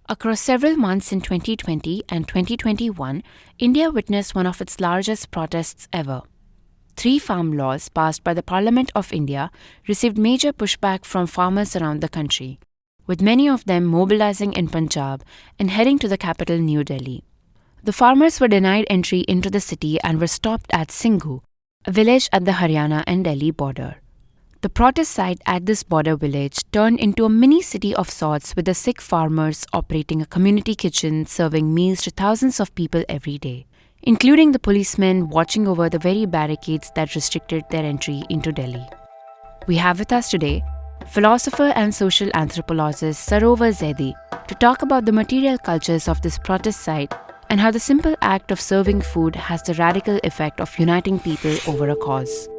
Across several months in 2020 and 2021, India witnessed one of its largest protests ever. 3 farm laws passed by the Parliament of India received major pushback from farmers around the country, with many of them mobilizing in Punjab and heading to the capital, New Delhi. The farmers were denied entry into the city and were stopped at Singhu, a village at the Haryana and Delhi border. The protest site at this border village turned into a mini city of sorts, with the Sikh farmers operating a community kitchen serving meals to thousands of people every day, including the policemen watching over the very barricades that restricted their entry into Delhi. We have with us today philosopher and social anthropologist Sarover Zaidi to talk about the material cultures of this protest site and how the simple act of serving food has the radical effect of uniting people over a cause.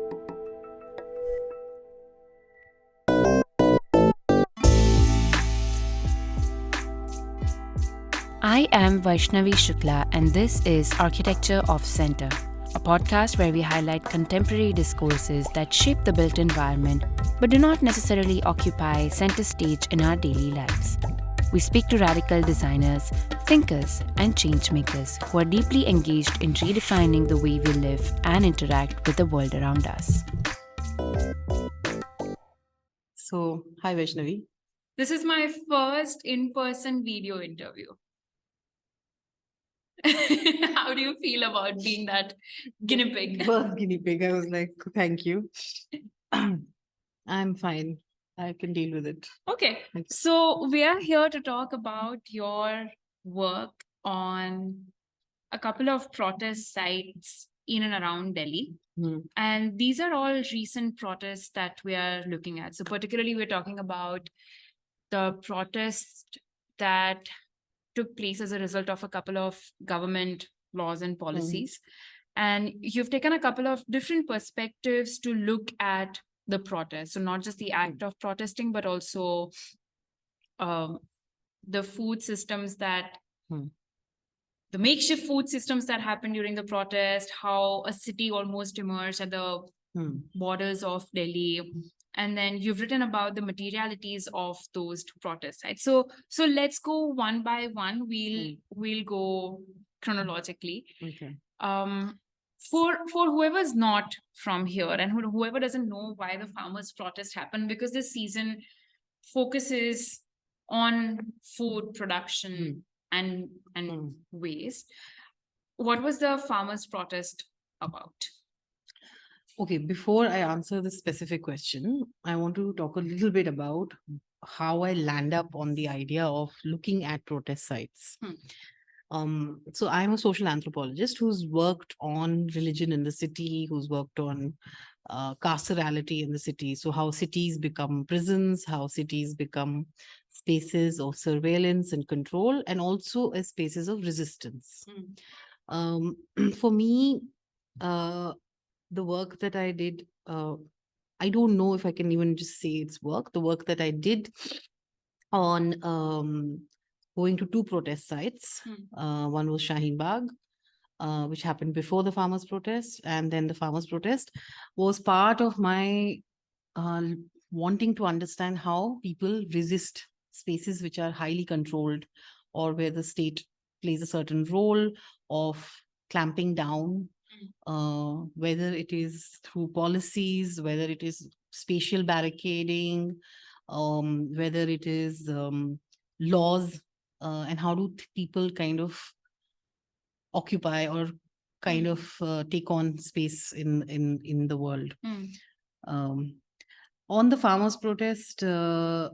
I am Vaissnavi Shukla, and this is Architecture of Center, a podcast where we highlight contemporary discourses that shape the built environment but do not necessarily occupy center stage in our daily lives. We speak to radical designers, thinkers, and changemakers who are deeply engaged in redefining the way we live and interact with the world around us. So, hi Vaishnavi. This is my first in-person video interview. How do you feel about being that guinea pig? First guinea pig. I was like, thank you. I'm fine. I can deal with it. Okay, Thank you. so we are here to talk about your work on a couple of protest sites in and around Delhi. And these are all recent protests that we are looking at. So particularly, we're talking about the protest that took place as a result of a couple of government laws and policies. And you've taken a couple of different perspectives to look at the protest. So not just the act of protesting, but also the food systems that, the makeshift food systems that happened during the protest, how a city almost emerged at the borders of Delhi. And then you've written about the materialities of those protest sites. So let's go one by one. We'll go chronologically. Okay. For whoever's not from here and whoever doesn't know why the farmers' protest happened, because this season focuses on food production and waste. What was the farmers' protest about? Okay, before I answer this specific question, I want to talk a little bit about how I land up on the idea of looking at protest sites. So I'm a social anthropologist who's worked on religion in the city, who's worked on carcerality in the city. So how cities become prisons, how cities become spaces of surveillance and control, and also as spaces of resistance. For me, the work that I did, I don't know if I can even just say it's work. The work that I did on going to 2 protest sites. One was Shaheen Bagh, which happened before the farmers' protest, and then the farmers' protest was part of my wanting to understand how people resist spaces which are highly controlled, or where the state plays a certain role of clamping down, whether it is through policies, whether it is spatial barricading, whether it is laws, and how do people kind of occupy or kind of take on space in the world. On the farmers' protest, the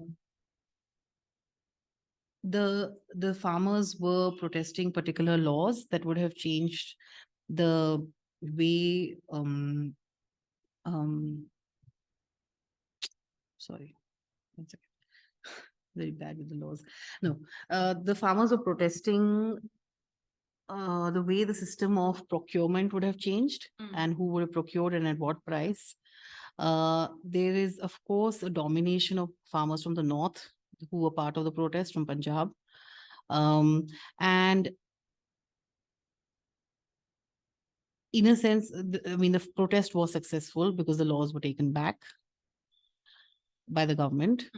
farmers were protesting particular laws that would have changed the way sorry, one second. Very bad with the laws. No, the farmers were protesting the way the system of procurement would have changed, and who would have procured and at what price. There is, of course, a domination of farmers from the north who were part of the protest from Punjab. And in a sense, the protest was successful because the laws were taken back. by the government.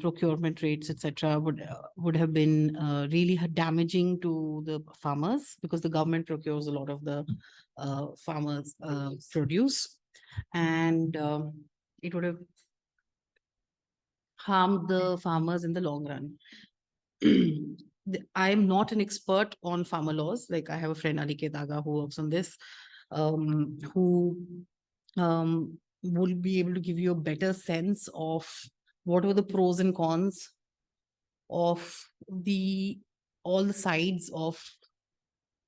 Procurement rates, etc., would have been really damaging to the farmers, because the government procures a lot of the farmers' produce, and it would have harmed the farmers in the long run. I am not an expert on farmer laws. Like, I have a friend, Alike Daga, who works on this, who will be able to give you a better sense of what were the pros and cons of all the sides of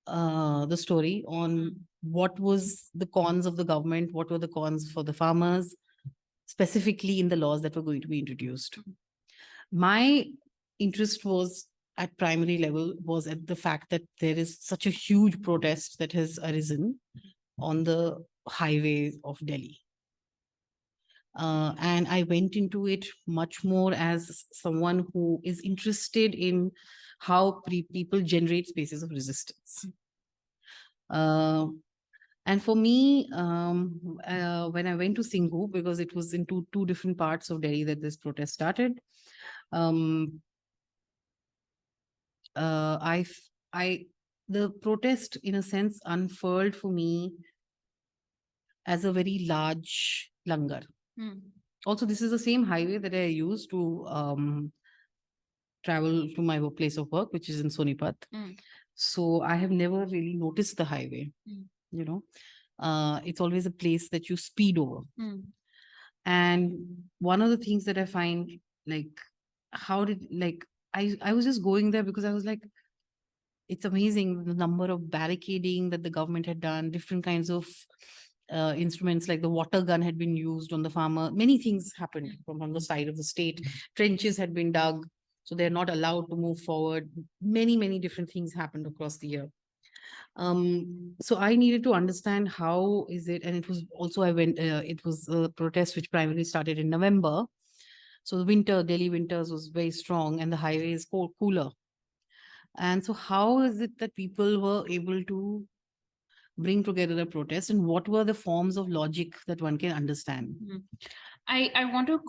the story, on what was the cons of the government, what were the cons for the farmers, specifically in the laws that were going to be introduced. My interest was at primary level was at the fact that there is such a huge protest that has arisen on the highways of Delhi. And I went into it much more as someone who is interested in how people generate spaces of resistance. And for me, when I went to Singhu, because it was in two different parts of Delhi that this protest started, the protest, in a sense, unfurled for me as a very large langar. Also, this is the same highway that I use to travel to my place of work, which is in Sonipat. So I have never really noticed the highway. You know, it's always a place that you speed over. And one of the things that I find, like, I was just going there because I was like, it's amazing the number of barricading that the government had done, different kinds of instruments, like the water gun had been used on the farmer. Many things happened from on the side of the state. Trenches had been dug, so they're not allowed to move forward. Many different things happened across the year. So I needed to understand how is it, and it was also it was a protest which primarily started in November. So the Delhi winters was very strong, and the highway is cooler. And so how is it that people were able to bring together a protest, and what were the forms of logic that one can understand? I want to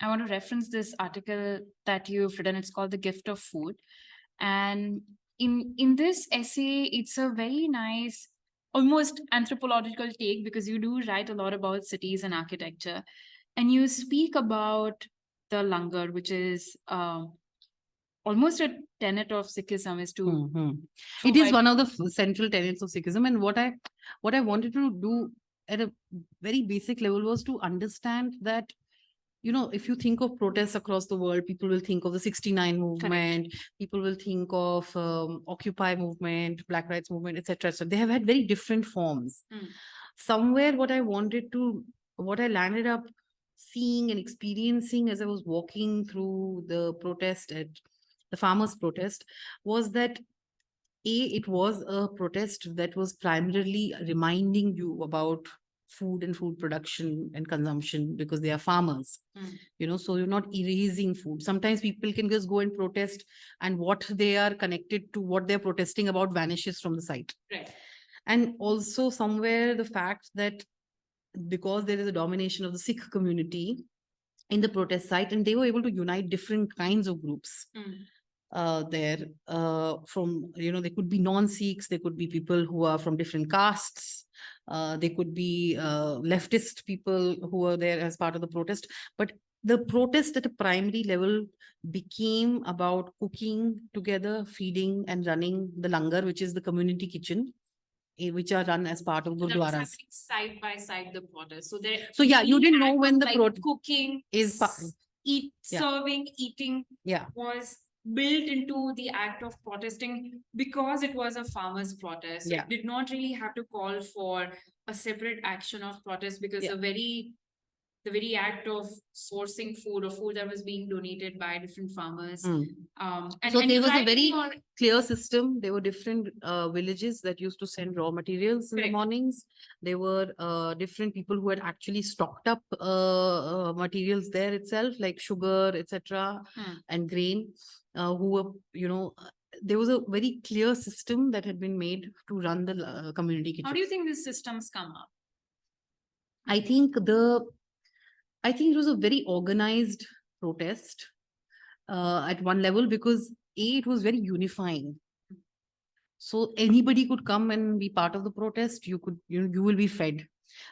I want to reference this article that you've written. It's called The Gift of Food. And in this essay, it's a very nice, almost anthropological take, because you do write a lot about cities and architecture. And you speak about the langar, which is almost a tenet of Sikhism, is to It is one of the central tenets of Sikhism. And what I wanted to do at a very basic level was to understand that, you know, if you think of protests across the world, people will think of the 69 movement, people will think of Occupy movement, Black Rights movement, etc. So they have had very different forms. Somewhere what I landed up seeing and experiencing as I was walking through the protest at the farmers' protest was that it was a protest that was primarily reminding you about food and food production and consumption, because they are farmers. You know, so you're not erasing food. Sometimes people can just go and protest, and what they are connected to, what they're protesting about, vanishes from the site. Right. And also somewhere the fact that because there is a domination of the Sikh community in the protest site, and they were able to unite different kinds of groups there, from, you know, they could be non-Sikhs, they could be people who are from different castes, they could be leftist people who were there as part of the protest. But the protest at a primary level became about cooking together, feeding and running the langar, which is the community kitchen, which are run as part of gurdwaras. Side by side the protest. So yeah, you didn't know when the cooking is serving, eating was built into the act of protesting, because it was a farmers' protest. It did not really have to call for a separate action of protest, because the very act of sourcing food, or food that was being donated by different farmers. So there was a very clear system. There were different villages that used to send raw materials in the mornings. There were different people who had actually stocked up materials there itself, like sugar, etc., and grain, who were, you know, there was a very clear system that had been made to run the community kitchen. How do you think these systems come up? I think I think it was a very organized protest at one level because it was very unifying. So anybody could come and be part of the protest. You will be fed.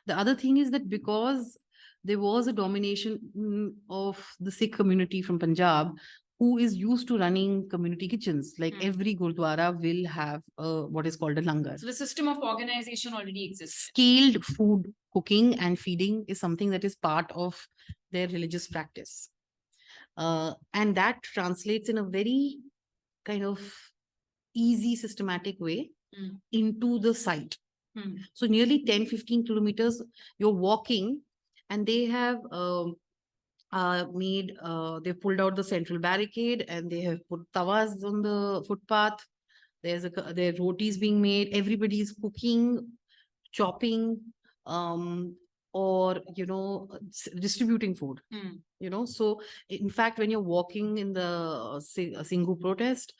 The other thing is that because there was a domination of the Sikh community from Punjab, who is used to running community kitchens. Like every Gurdwara will have what is called a langar. So the system of organization already exists. Scaled food cooking and feeding is something that is part of their religious practice. And that translates in a very kind of easy, systematic way into the site. So nearly 10-15 kilometers, you're walking, and they have they've pulled out the central barricade and they have put tawas on the footpath. There are rotis being made. Everybody is cooking, chopping, or distributing food. So in fact, when you're walking in the Singhu protest,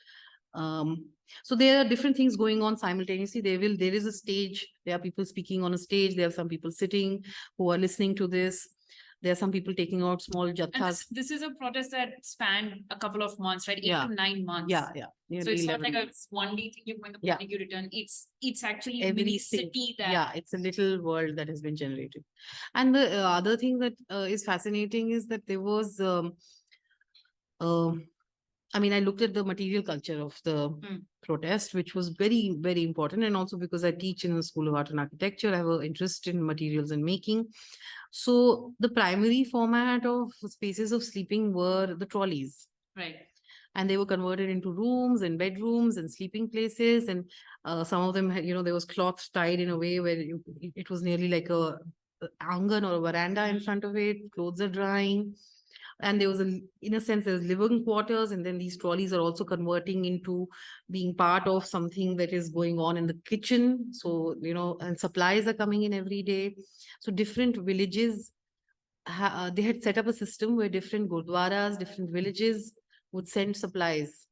so there are different things going on simultaneously. There is a stage. There are people speaking on a stage. There are some people sitting who are listening to this. There are some people taking out small jathas. This is a protest that spanned a couple of months, right? 8 to 9 months. Yeah. So it's not like a one-day thing. You go in the morning, you return. It's actually a mini city that. Yeah, it's a little world that has been generated. And the other thing that is fascinating is that there was. I looked at the material culture of the protest, which was very, very important. And also because I teach in the School of Art and Architecture, I have an interest in materials and making. So the primary format of spaces of sleeping were the trolleys. Right. And they were converted into rooms and bedrooms and sleeping places. And some of them had, there was cloth tied in a way where it was nearly like a angan or a veranda in front of it. Clothes are drying. And there was in a sense, there's living quarters, and then these trolleys are also converting into being part of something that is going on in the kitchen. So, and supplies are coming in every day. So different villages, they had set up a system where different gurdwaras, different villages would send supplies.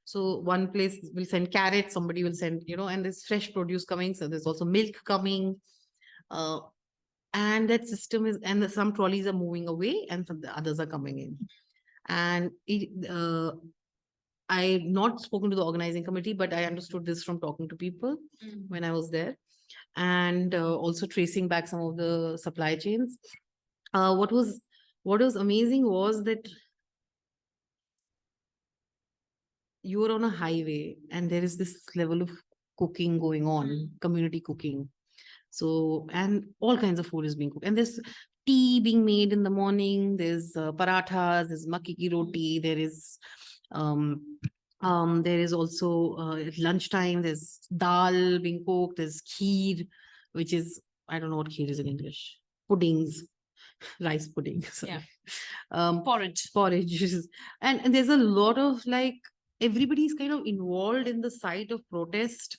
So one place will send carrots, somebody will send, and there's fresh produce coming. So there's also milk coming. And that system is, and some trolleys are moving away and some the others are coming in. And I've not spoken to the organizing committee, but I understood this from talking to people when I was there, and also tracing back some of the supply chains. What was amazing was that you were on a highway and there is this level of cooking going on, community cooking. So, and all kinds of food is being cooked. And there's tea being made in the morning. There's parathas, there's makki ki roti. There is also at lunchtime, there's dal being cooked. There's kheer, which is, I don't know what kheer is in English. Puddings, rice pudding. Sorry. Yeah. Porridge. And there's a lot of everybody's kind of involved in the site of protest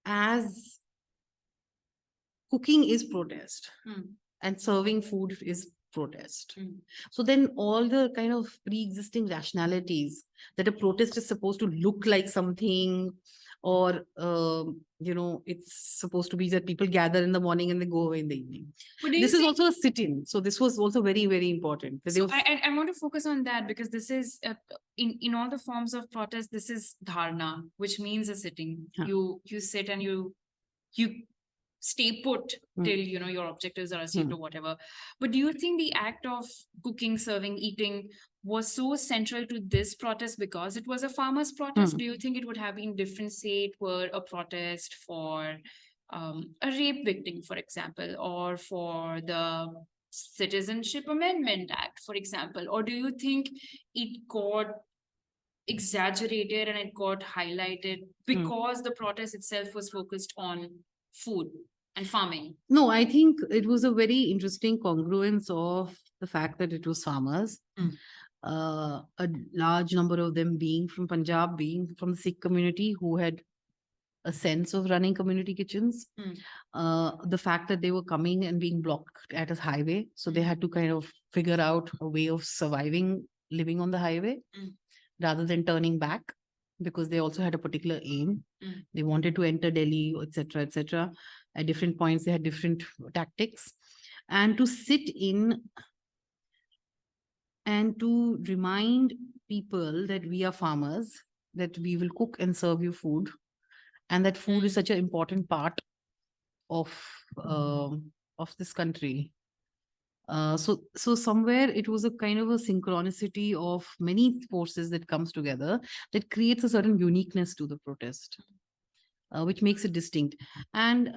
as cooking is protest and serving food is protest. So then all the kind of pre-existing rationalities that a protest is supposed to look like something, or it's supposed to be that people gather in the morning and they go away in the evening. This is also a sit-in. So this was also very, very important. So I want to focus on that because this is in all the forms of protest, this is dharna, which means a sitting. You sit and you stay put till your objectives are achieved or whatever. But do you think the act of cooking, serving, eating was so central to this protest because it was a farmers' protest? Do you think it would have been different, say it were a protest for a rape victim, for example, or for the Citizenship Amendment Act, for example? Or do you think it got exaggerated and it got highlighted because the protest itself was focused on food and farming? No, I think it was a very interesting congruence of the fact that it was farmers. A large number of them being from Punjab, being from the Sikh community who had a sense of running community kitchens. The fact that they were coming and being blocked at a highway. So they had to kind of figure out a way of surviving, living on the highway rather than turning back, because they also had a particular aim. They wanted to enter Delhi, etc., etc. At different points, they had different tactics. and to sit in and to remind people that we are farmers, that we will cook and serve you food, and that food is such an important part of this country. So somewhere it was a kind of a synchronicity of many forces that comes together that creates a certain uniqueness to the protest, which makes it distinct. And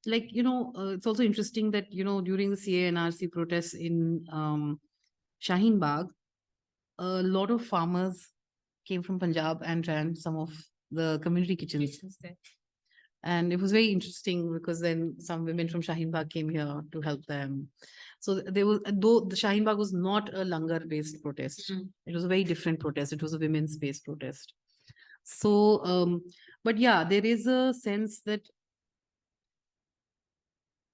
it's also interesting that during the CA&RC protests in Shaheen Bagh, a lot of farmers came from Punjab and ran some of the community kitchens. And it was very interesting because then some women from Shaheen Bagh came here to help them. So there was, though the Shaheen Bagh was not a langar-based protest, it was a very different protest. It was a women's-based protest. So, but yeah, there is a sense that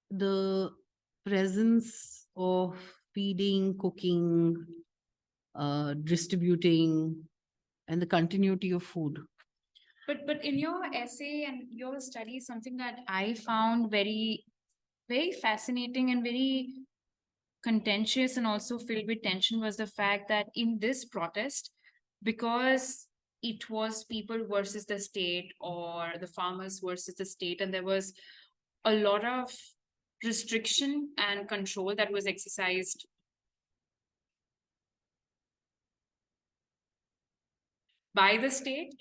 the presence of feeding, cooking, distributing, and the continuity of food. But in your essay and your study, something that I found very, very fascinating and very contentious and also filled with tension was the fact that in this protest, because it was people versus the state or the farmers versus the state, and there was a lot of restriction and control that was exercised by the state.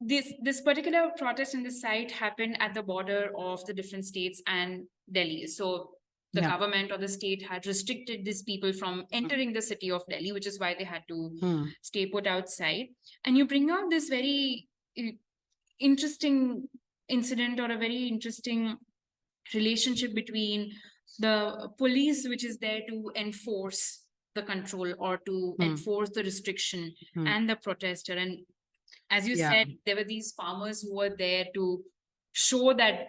This particular protest in the site happened at the border of the different states and Delhi. So the government or the state had restricted these people from entering the city of Delhi, which is why they had to stay put outside. And you bring out this very interesting incident or a very interesting relationship between the police, which is there to enforce the control or to enforce the restriction, and the protester. And as you said, there were these farmers who were there to show that,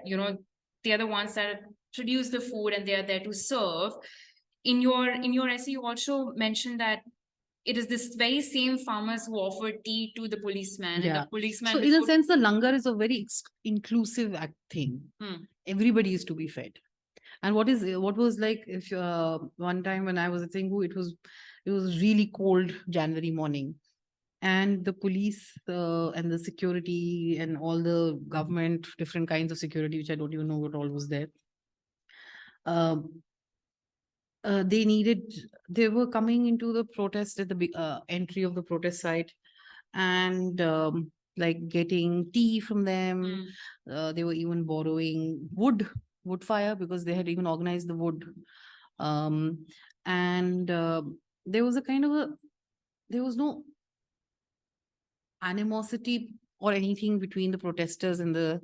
they are the ones that produce the food and they are there to serve. In your essay, you also mentioned that it is this very same farmers who offered tea to the policeman. And the policeman. So in a sense, the langar is a very inclusive thing. Everybody is to be fed. And what was like, if one time when I was at Singhu, it was really cold January morning, and the police and the security and all the government, different kinds of security, which I don't even know what all was there. They were coming into the protest at the entry of the protest site, and like getting tea from them. They were even borrowing wood fire because they had even organized the wood. And there was there was no animosity or anything between the protesters and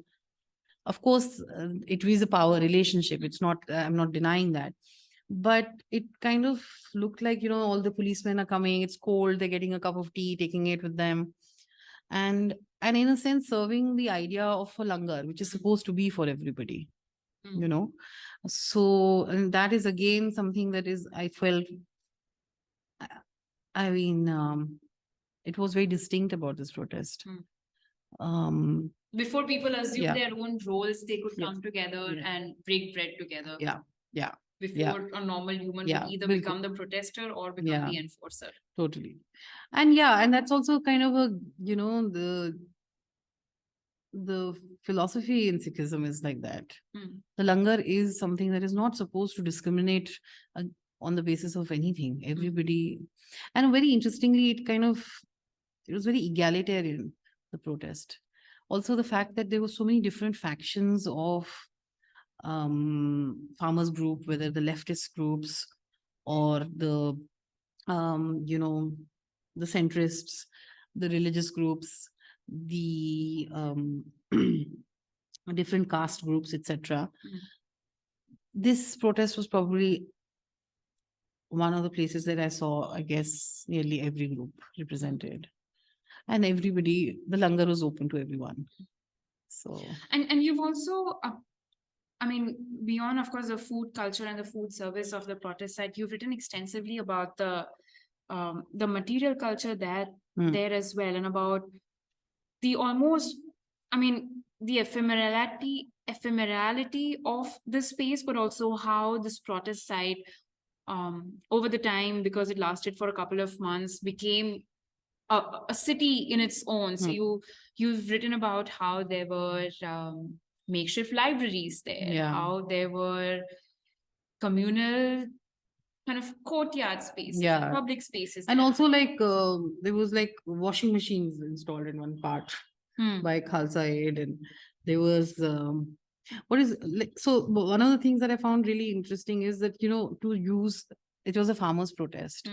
of course, it is a power relationship. It's not, I'm not denying that. But it kind of looked like, all the policemen are coming, it's cold, they're getting a cup of tea, taking it with them. And in a sense, serving the idea of a langar, which is supposed to be for everybody, So, and that is again something that is, I felt, it was very distinct about this protest. Before people assume their own roles, they could come together and break bread together. Before a normal human would either become the protester or become the enforcer. Totally. And and that's also kind of a, the philosophy in Sikhism is like that. The langar is something that is not supposed to discriminate on the basis of anything. Everybody, and very interestingly, it was very egalitarian, the protest. Also, the fact that there were so many different factions of farmers group, whether the leftist groups or the the centrists, the religious groups, the different caste groups, etc. This protest was probably one of the places that I saw, I guess, nearly every group represented, and everybody, the langar was open to everyone. So, and you've also, beyond, of course, the food culture and the food service of the protest site, you've written extensively about the material culture there as well, and about the almost, the ephemerality of the space, but also how this protest site, over the time, because it lasted for a couple of months, became a city in its own. So you've written about how there were makeshift libraries there, Yeah. how there were communal kind of courtyard spaces, Yeah. public spaces, And there. also like there was like washing machines installed in one part by Khalsa Aid, and there was what is like, so one of the things that I found really interesting is that, you know, to use, it was a farmers protest.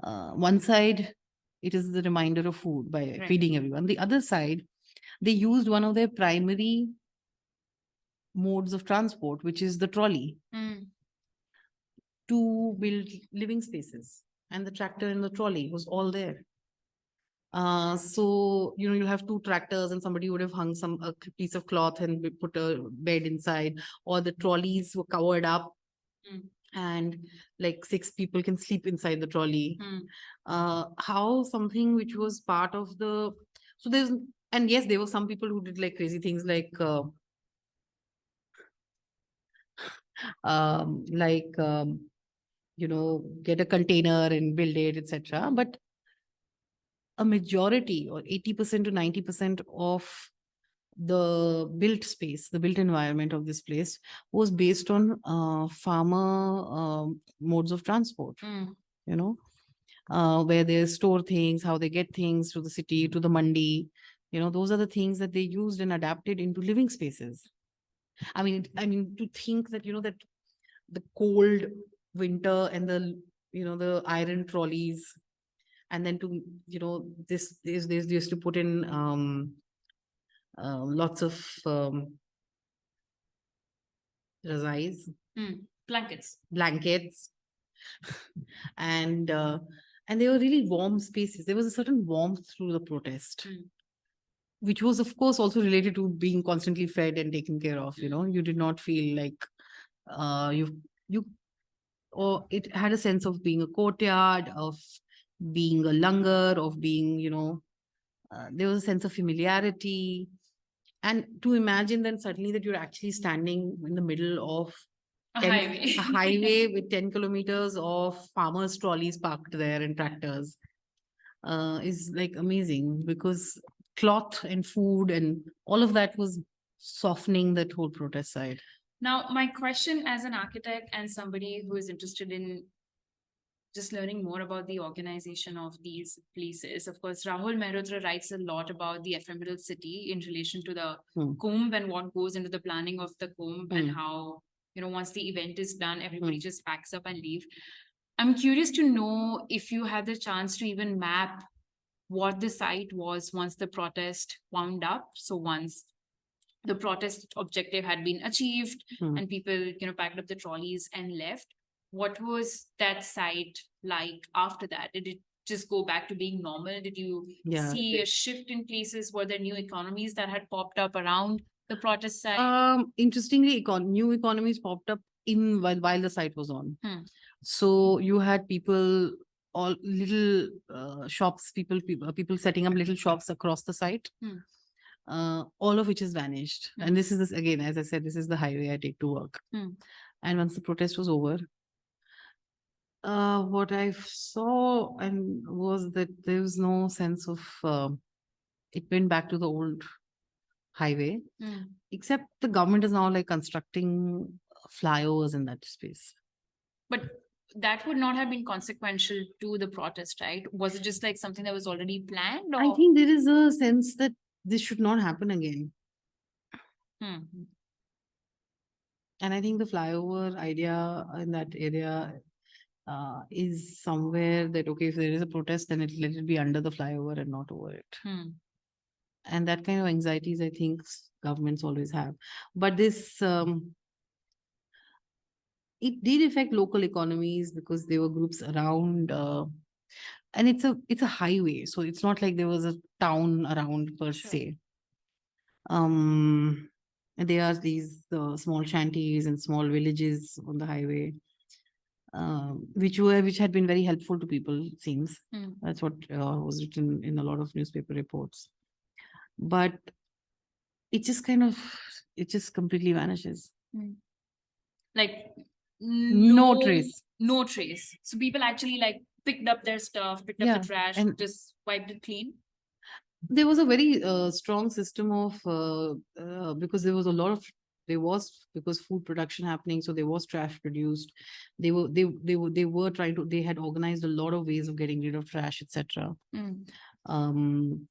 One side, it is the reminder of food by Right. feeding everyone. The other side, they used one of their primary modes of transport, which is the trolley, to build living spaces. And the tractor and the trolley was all there. So, you know, you have two tractors and somebody would have hung a piece of cloth and put a bed inside, or the trolleys were covered up and like 6 people can sleep inside the trolley. How something which was part of the, so there's, and yes, there were some people who did like crazy things you know, get a container and build it, etc. But a majority, or 80% to 90% of the built space, the built environment of this place was based on farmer modes of transport, you know, where they store things, how they get things to the city, to the mandi. You know, those are the things that they used and adapted into living spaces. I mean, to think that, you know, that the cold winter and the, you know, the iron trolleys, and then to, you know, they used to put in lots of razais, blankets, and they were really warm spaces. There was a certain warmth through the protest, which was of course also related to being constantly fed and taken care of. You know, you did not feel like you or it had a sense of being a courtyard, of being a langar, of being, you know, there was a sense of familiarity. And to imagine then suddenly that you're actually standing in the middle of A highway. a highway with 10 kilometers of farmers' trolleys parked there and tractors is like amazing, because cloth and food and all of that was softening that whole protest side. Now, my question as an architect and somebody who is interested in just learning more about the organization of these places. Of course, Rahul Mehrotra writes a lot about the ephemeral city in relation to the Kumbh and what goes into the planning of the Kumbh, and how, you know, once the event is done, everybody just packs up and leave. I'm curious to know if you had the chance to even map what the site was once the protest wound up. So once the protest objective had been achieved and people, you know, packed up the trolleys and left, what was that site like after that? Did it just go back to being normal? Did you see a shift in places? Were there new economies that had popped up around the protest site? Interestingly, new economies popped up in while the site was on. So you had people, all little shops, people setting up little shops across the site. All of which has vanished. And this is again, as I said, this is the highway I take to work. And once the protest was over, what I saw and was that there was no sense of it went back to the old highway, except the government is now like constructing flyovers in that space. But that would not have been consequential to the protest, right? Was it just like something that was already planned? Or? I think there is a sense that this should not happen again. And I think the flyover idea in that area is somewhere that, okay, if there is a protest, then let it be under the flyover and not over it. And that kind of anxieties, I think governments always have. But this, it did affect local economies because there were groups around, and it's a highway, so it's not like there was a town around per se. There are these small shanties and small villages on the highway, which had been very helpful to people, it seems. That's what was written in a lot of newspaper reports. But it just completely vanishes. Like No trace. No trace. So people actually like picked up their stuff, picked up Yeah, the trash, and just wiped it clean. there was a very strong system of because there was food production happening, so there was trash produced. They had organized a lot of ways of getting rid of trash, etc. um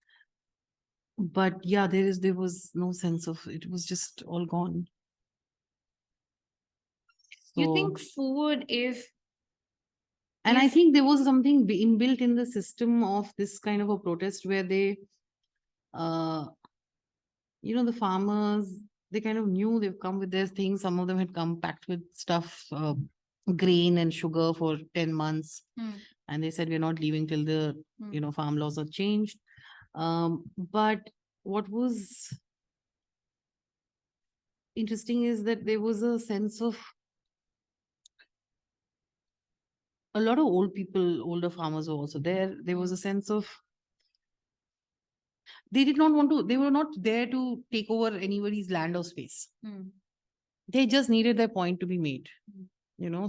but yeah, there was no sense of it. Was just all gone. You think food, and I think there was something inbuilt in the system of this kind of a protest where they uh the farmers, they kind of knew they've come with their things. Some of them had come packed with stuff, grain and sugar for 10 months. And they said, we're not leaving till the, farm laws are changed. But what was interesting is that there was a sense of a lot of older farmers were also there. There was a sense of they were not there to take over anybody's land or space. They just needed their point to be made.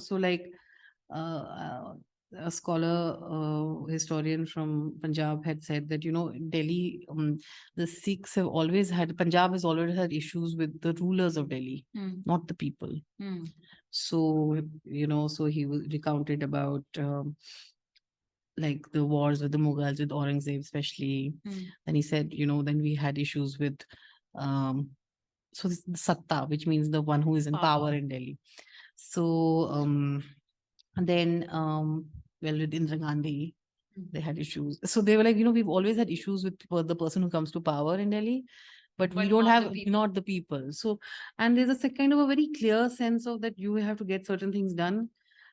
So like uh, a scholar, historian from Punjab had said that, Delhi, the Sikhs have always had, Punjab has always had issues with the rulers of Delhi, not the people. So, so he recounted about like the wars with the Mughals, with Aurangzeb especially. Then he said, then we had issues with, so this the Satta, which means the one who is in power in Delhi. So, and then, well, with Indira Gandhi, they had issues. So they were like, we've always had issues with the person who comes to power in Delhi, but we don't have not the people. So, and there's a kind of a very clear sense of that you have to get certain things done.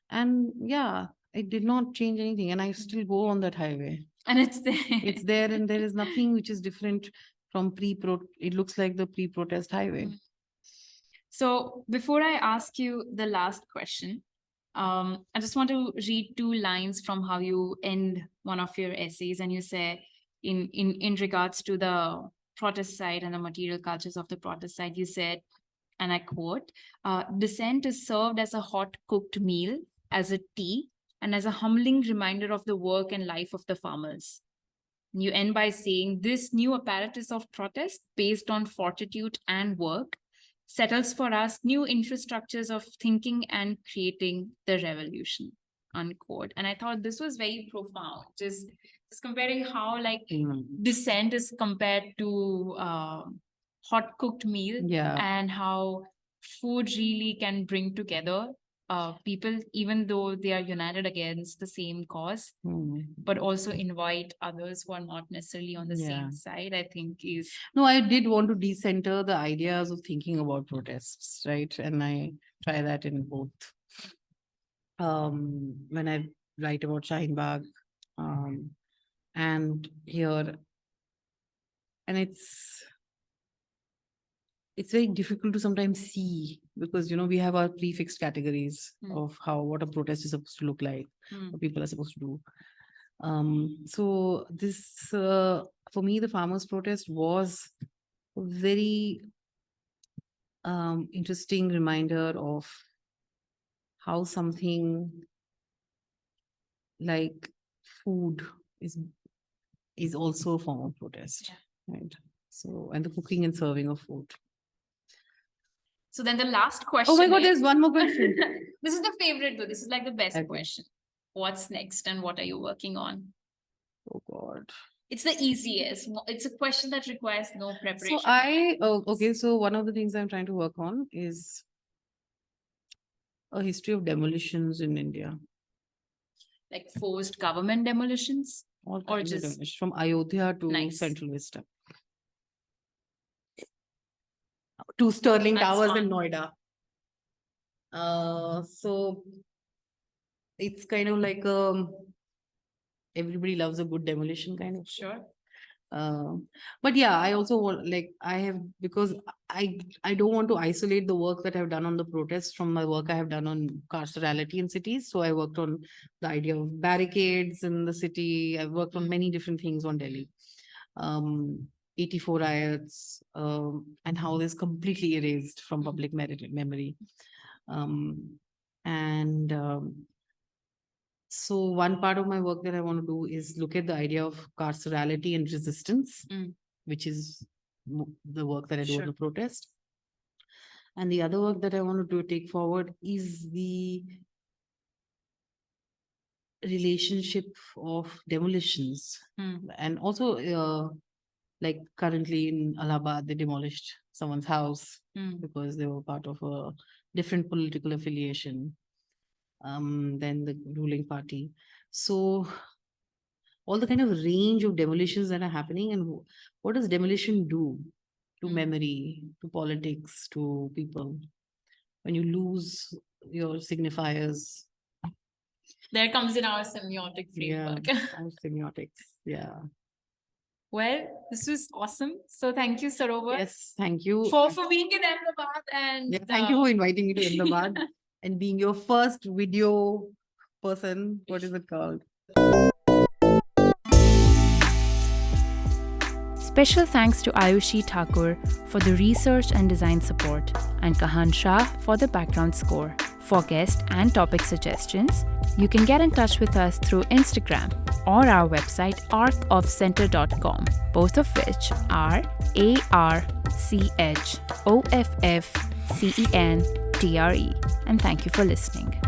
And yeah, it did not change anything. And I still go on that highway. And it's there. It's there, and there is nothing which is different from it looks like the pre-protest highway. So before I ask you the last question, I just want to read two lines from how you end one of your essays, and you say, in regards to the protest side and the material cultures of the protest side, you said, and I quote, dissent is served as a hot cooked meal, as a tea, and as a humbling reminder of the work and life of the farmers. You end by saying, this new apparatus of protest based on fortitude and work settles for us new infrastructures of thinking and creating the revolution, unquote. And I thought this was very profound, just comparing how like dissent is compared to hot cooked meal, and how food really can bring together people, even though they are united against the same cause, but also invite others who are not necessarily on the same side, I think is... No, I did want to decenter the ideas of thinking about protests, right? And I try that in both. When I write about Shaheen Bagh, and here, and it's very difficult to sometimes see because we have our prefixed categories of what a protest is supposed to look like, what people are supposed to do. So this for me, the farmers' protest was a very interesting reminder of how something like food is also a form of protest, right? So, and the cooking and serving of food. So then the last question. Oh my God, there's one more question. This is the favorite though. This is like the best question. What's next and what are you working on? Oh God. It's the easiest. It's a question that requires no preparation. So so one of the things I'm trying to work on is a history of demolitions in India. Like forced government demolitions? Or just from Ayodhya to Central Vista. To Sterling Towers in Noida. So it's kind of like everybody loves a good demolition kind of. Sure. But yeah, I also want because I don't want to isolate the work that I've done on the protests from my work I have done on carcerality in cities. So I worked on the idea of barricades in the city. I've worked on many different things on Delhi. 84 riots, and how this completely erased from public memory. And so one part of my work that I want to do is look at the idea of carcerality and resistance, which is the work that I do on the protest. And the other work that I want to do take forward is the relationship of demolitions. And also like currently in Allahabad, they demolished someone's house because they were part of a different political affiliation than the ruling party. So all the kind of range of demolitions that are happening, and what does demolition do to memory, to politics, to people? When you lose your signifiers. There comes in our semiotic framework. Yeah, our semiotics. Yeah. Well, this was awesome. So thank you, Sarover. Yes, thank you. For being in Ahmedabad and thank you for inviting me to Ahmedabad and being your first video person. What is it called? Special thanks to Ayushi Thakur for the research and design support, and Kahan Shah for the background score. For guest and topic suggestions, you can get in touch with us through Instagram or our website arcofcenter.com, both of which are ARCHOFFCENTRE. And thank you for listening.